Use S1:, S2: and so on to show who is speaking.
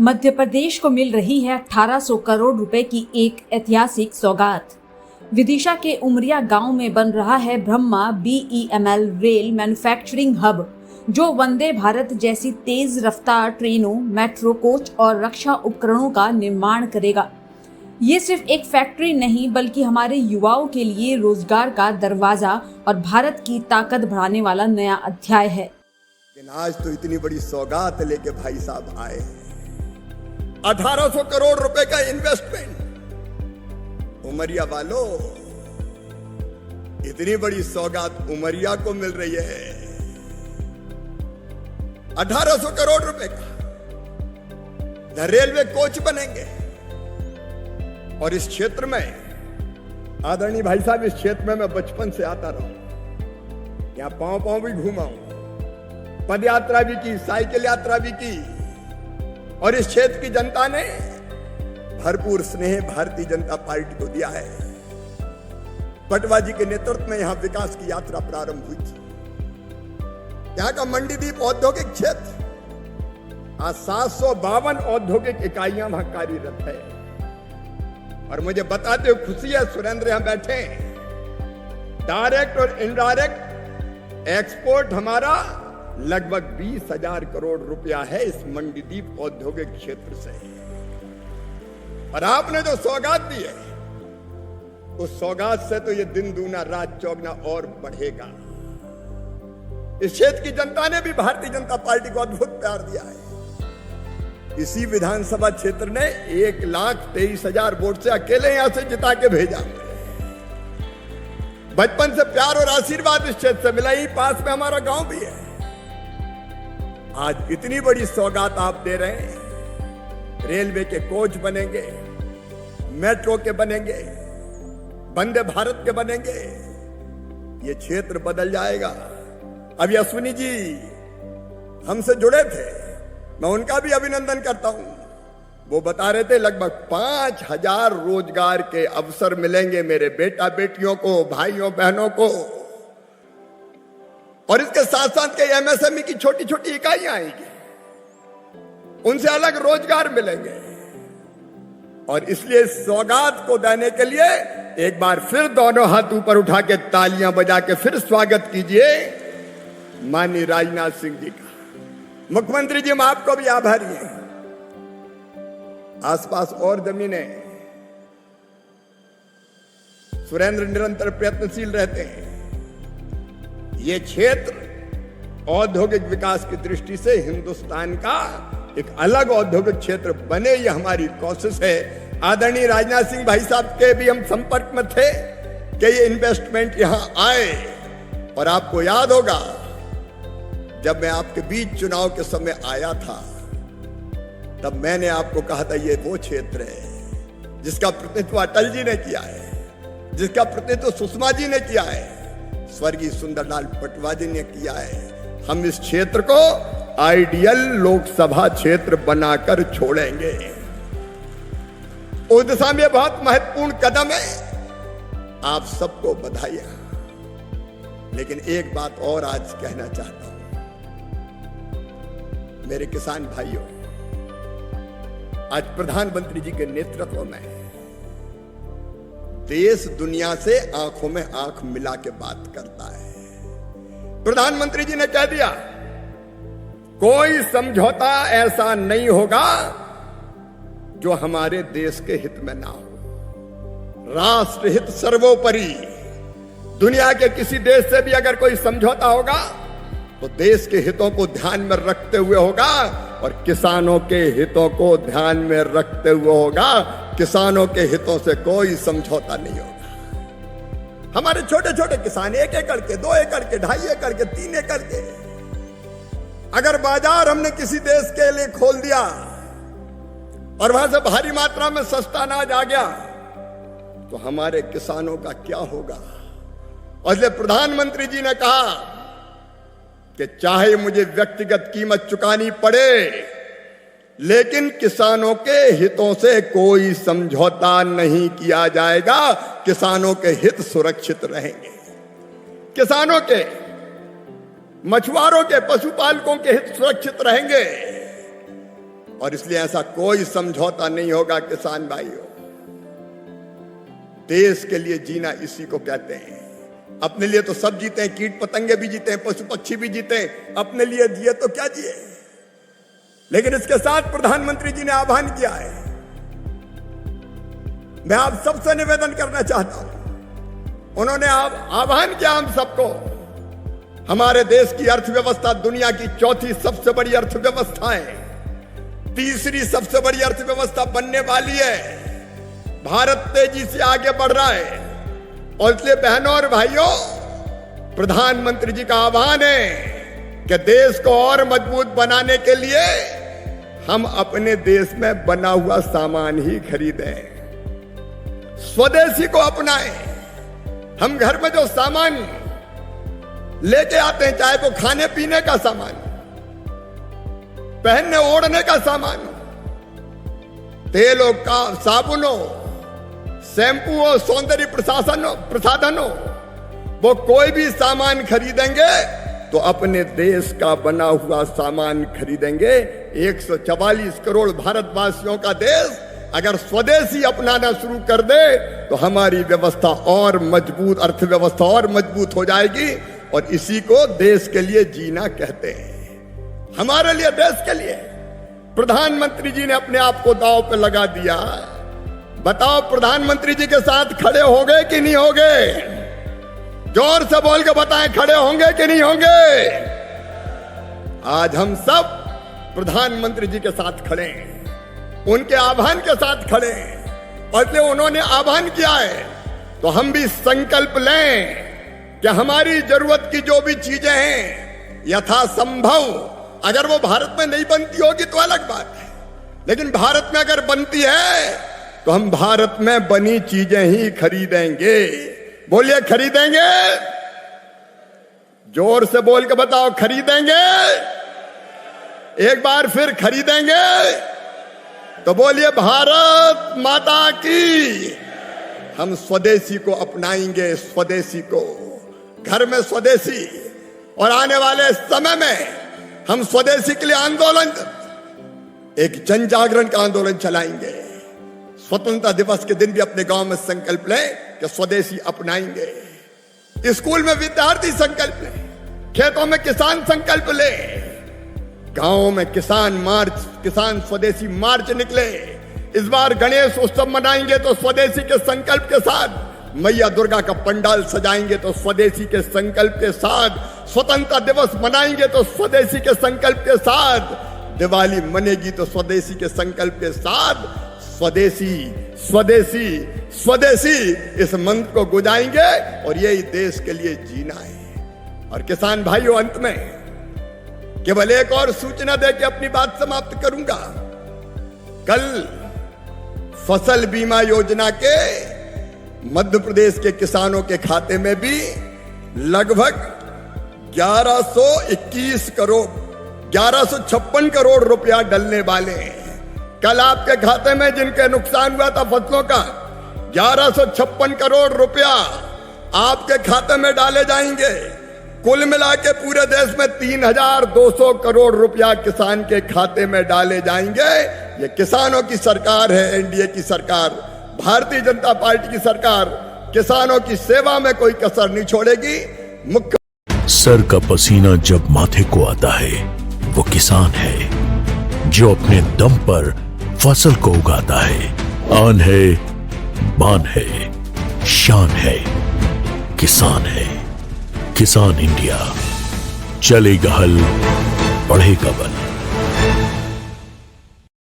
S1: मध्य प्रदेश को मिल रही है 1800 करोड़ रुपए की एक ऐतिहासिक सौगात। विदिशा के उमरिया गांव में बन रहा है Brahma BEML rail manufacturing hub, जो वंदे भारत जैसी तेज रफ्तार ट्रेनों, मेट्रो कोच और रक्षा उपकरणों का निर्माण करेगा। ये सिर्फ एक फैक्ट्री नहीं, बल्कि हमारे युवाओं के लिए रोजगार का दरवाजा और भारत की ताकत बढ़ाने वाला नया अध्याय है।
S2: लेकिन आज तो इतनी बड़ी सौगात लेके भाई साहब आए, 1800 करोड़ रुपए का इन्वेस्टमेंट। उमरिया वालों, इतनी बड़ी सौगात उमरिया को मिल रही है। 1800 करोड़ रुपए का रेलवे कोच बनेंगे। और इस क्षेत्र में आदरणीय भाई साहब, इस क्षेत्र में मैं बचपन से आता रहा हूं। यहां पांव भी घूमा हूं, पद यात्रा भी की, साइकिल यात्रा भी की। और इस क्षेत्र की जनता ने भरपूर स्नेह भारतीय जनता पार्टी को दिया है। पटवा जी के नेतृत्व में यहां विकास की यात्रा प्रारंभ हुई थी। यहां का मंडीदीप औद्योगिक क्षेत्र, आज 752 औद्योगिक इकाइयां वहां कार्यरत है। और मुझे बताते हुए खुशी है, सुरेंद्र यहां बैठे हैं, डायरेक्ट और इनडायरेक्ट एक्सपोर्ट हमारा लगभग 20,000 करोड़ रुपया है इस मंडीदीप औद्योगिक क्षेत्र से। और आपने जो सौगात दी है, उस सौगात से तो ये दिन दूना रात चौगुना और बढ़ेगा। इस क्षेत्र की जनता ने भी भारतीय जनता पार्टी को अद्भुत प्यार दिया है। इसी विधानसभा क्षेत्र ने 1,23,000 वोट से अकेले यहां से जिता के भेजा। बचपन से प्यार और आशीर्वाद इस क्षेत्र से मिला। ही पास में हमारा गांव भी है। आज इतनी बड़ी सौगात आप दे रहे हैं। रेलवे के कोच बनेंगे, मेट्रो के बनेंगे, वंदे भारत के बनेंगे। ये क्षेत्र बदल जाएगा। अभी अश्विनी जी हमसे जुड़े थे, मैं उनका भी अभिनंदन करता हूं। वो बता रहे थे लगभग 5,000 रोजगार के अवसर मिलेंगे मेरे बेटा बेटियों को, भाइयों बहनों को। और इसके साथ साथ कई MSME की छोटी छोटी इकाइयां आएंगी, उनसे अलग रोजगार मिलेंगे। और इसलिए सौगात को देने के लिए एक बार फिर दोनों हाथ ऊपर उठा के तालियां बजा के फिर स्वागत कीजिए माननीय राजनाथ सिंह जी का। मुख्यमंत्री जी, हम आपको भी आभारी हैं। आसपास और जमीनें, सुरेंद्र निरंतर प्रयत्नशील रहते हैं। ये क्षेत्र औद्योगिक विकास की दृष्टि से हिंदुस्तान का एक अलग औद्योगिक क्षेत्र बने, ये हमारी कोशिश है। आदरणीय राजनाथ सिंह भाई साहब के भी हम संपर्क में थे कि ये इन्वेस्टमेंट यहां आए। और आपको याद होगा, जब मैं आपके बीच चुनाव के समय आया था, तब मैंने आपको कहा था ये वो क्षेत्र है जिसका प्रतिनिधित्व अटल जी ने किया है, जिसका प्रतिनिधित्व सुषमा जी ने किया है, स्वर्गीय सुंदरलाल पटवा जी ने किया है। हम इस क्षेत्र को आइडियल लोकसभा क्षेत्र बनाकर छोड़ेंगे। उस दिशा में बहुत महत्वपूर्ण कदम है। आप सबको बधाइयां। लेकिन एक बात और आज कहना चाहता हूं, मेरे किसान भाइयों, आज प्रधानमंत्री जी के नेतृत्व में देश दुनिया से आंखों में आंख मिला के बात करता है। प्रधानमंत्री जी ने कह दिया, कोई समझौता ऐसा नहीं होगा जो हमारे देश के हित में ना हो। राष्ट्र हित सर्वोपरि। दुनिया के किसी देश से भी अगर कोई समझौता होगा तो देश के हितों को ध्यान में रखते हुए होगा और किसानों के हितों को ध्यान में रखते हुए होगा। किसानों के हितों से कोई समझौता नहीं होगा। हमारे छोटे छोटे किसान 1 एकड़ के, 2 एकड़ के, 2.5 एकड़ के, 3 एकड़ के, अगर बाजार हमने किसी देश के लिए खोल दिया और वहां से भारी मात्रा में सस्ता अनाज आ गया, तो हमारे किसानों का क्या होगा? और इसलिए प्रधानमंत्री जी ने कहा कि चाहे मुझे व्यक्तिगत कीमत चुकानी पड़े, लेकिन किसानों के हितों से कोई समझौता नहीं किया जाएगा। किसानों के हित सुरक्षित रहेंगे। किसानों के, मछुआरों के, पशुपालकों के हित सुरक्षित रहेंगे। और इसलिए ऐसा कोई समझौता नहीं होगा किसान भाइयों। देश के लिए जीना इसी को कहते हैं। अपने लिए तो सब जीते हैं, कीट पतंगे भी जीते हैं, पशु पक्षी भी जीते हैं, अपने लिए जिए तो क्या जिए। लेकिन इसके साथ प्रधानमंत्री जी ने आह्वान किया है, मैं आप सबसे निवेदन करना चाहता हूं। उन्होंने आह्वान किया हम सबको, हमारे देश की अर्थव्यवस्था दुनिया की चौथी सबसे बड़ी अर्थव्यवस्था है, तीसरी सबसे बड़ी अर्थव्यवस्था बनने वाली है। भारत तेजी से आगे बढ़ रहा है और इसलिए बहनों और भाइयों, प्रधानमंत्री जी का आह्वान है कि देश को और मजबूत बनाने के लिए हम अपने देश में बना हुआ सामान ही खरीदें, स्वदेशी को अपनाएं। हम घर में जो सामान लेके आते हैं, चाहे वो खाने पीने का सामान, पहनने ओढ़ने का सामान, तेलों का, साबुनों, शैम्पू हो, सौंदर्य प्रसाधन हो, वो कोई भी सामान खरीदेंगे तो अपने देश का बना हुआ सामान खरीदेंगे। 144 करोड़ भारतवासियों का देश अगर स्वदेशी अपनाना शुरू कर दे तो हमारी व्यवस्था और मजबूत, अर्थव्यवस्था और मजबूत हो जाएगी। और इसी को देश के लिए जीना कहते हैं। हमारे लिए, देश के लिए प्रधानमंत्री जी ने अपने आप को दांव पे लगा दिया। बताओ, प्रधानमंत्री जी के साथ खड़े होंगे कि नहीं होंगे? जोर से बोल के बताएं, खड़े होंगे कि नहीं होंगे? आज हम सब प्रधानमंत्री जी के साथ खड़े हैं, उनके आह्वान के साथ खड़े हैं। और इसलिए उन्होंने आह्वान किया है तो हम भी संकल्प लें कि हमारी जरूरत की जो भी चीजें हैं यथासंभव, अगर वो भारत में नहीं बनती होगी तो अलग बात है, लेकिन भारत में अगर बनती है तो हम भारत में बनी चीजें ही खरीदेंगे। बोलिए, खरीदेंगे? जोर से बोल के बताओ, खरीदेंगे? एक बार फिर खरीदेंगे? तो बोलिए, भारत माता की। हम स्वदेशी को अपनाएंगे, स्वदेशी को, घर में स्वदेशी। और आने वाले समय में हम स्वदेशी के लिए आंदोलन, एक जन जागरण का आंदोलन चलाएंगे। स्वतंत्रता दिवस के दिन भी अपने गांव में संकल्प लें कि स्वदेशी अपनाएंगे। स्कूल में विद्यार्थी संकल्प लें, खेतों में किसान संकल्प लें, गांवों में किसान मार्च, किसान स्वदेशी मार्च निकले। इस बार गणेश उत्सव मनाएंगे तो स्वदेशी के संकल्प के साथ, मैया दुर्गा का पंडाल सजाएंगे तो स्वदेशी के संकल्प के साथ, स्वतंत्रता दिवस मनाएंगे तो स्वदेशी के संकल्प के साथ, दिवाली मनेगी तो स्वदेशी के संकल्प के साथ। स्वदेशी स्वदेशी स्वदेशी इस मंत्र को गुजाएंगे और यही देश के लिए जीना है। और किसान भाइयों, अंत में केवल एक और सूचना दे के अपनी बात समाप्त करूंगा। कल फसल बीमा योजना के मध्य प्रदेश के किसानों के खाते में भी लगभग 1156 करोड़ रुपया डलने वाले हैं। कल आपके खाते में जिनके नुकसान हुआ था फसलों का, 1156 करोड़ रुपया आपके खाते में डाले जाएंगे। कुल मिला के पूरे देश में 3200 करोड़ रुपया किसान के खाते में डाले जाएंगे। ये किसानों की सरकार है, एनडीए की सरकार, भारतीय जनता पार्टी की सरकार किसानों की सेवा में कोई कसर नहीं छोड़ेगी। मुख्य
S3: सर का पसीना जब माथे को आता है वो किसान है जो अपने दम पर फसल को उगाता है। आन है, बान है, शान है, किसान है। किसान इंडिया, चलेगा हल, बढ़ेगा बल।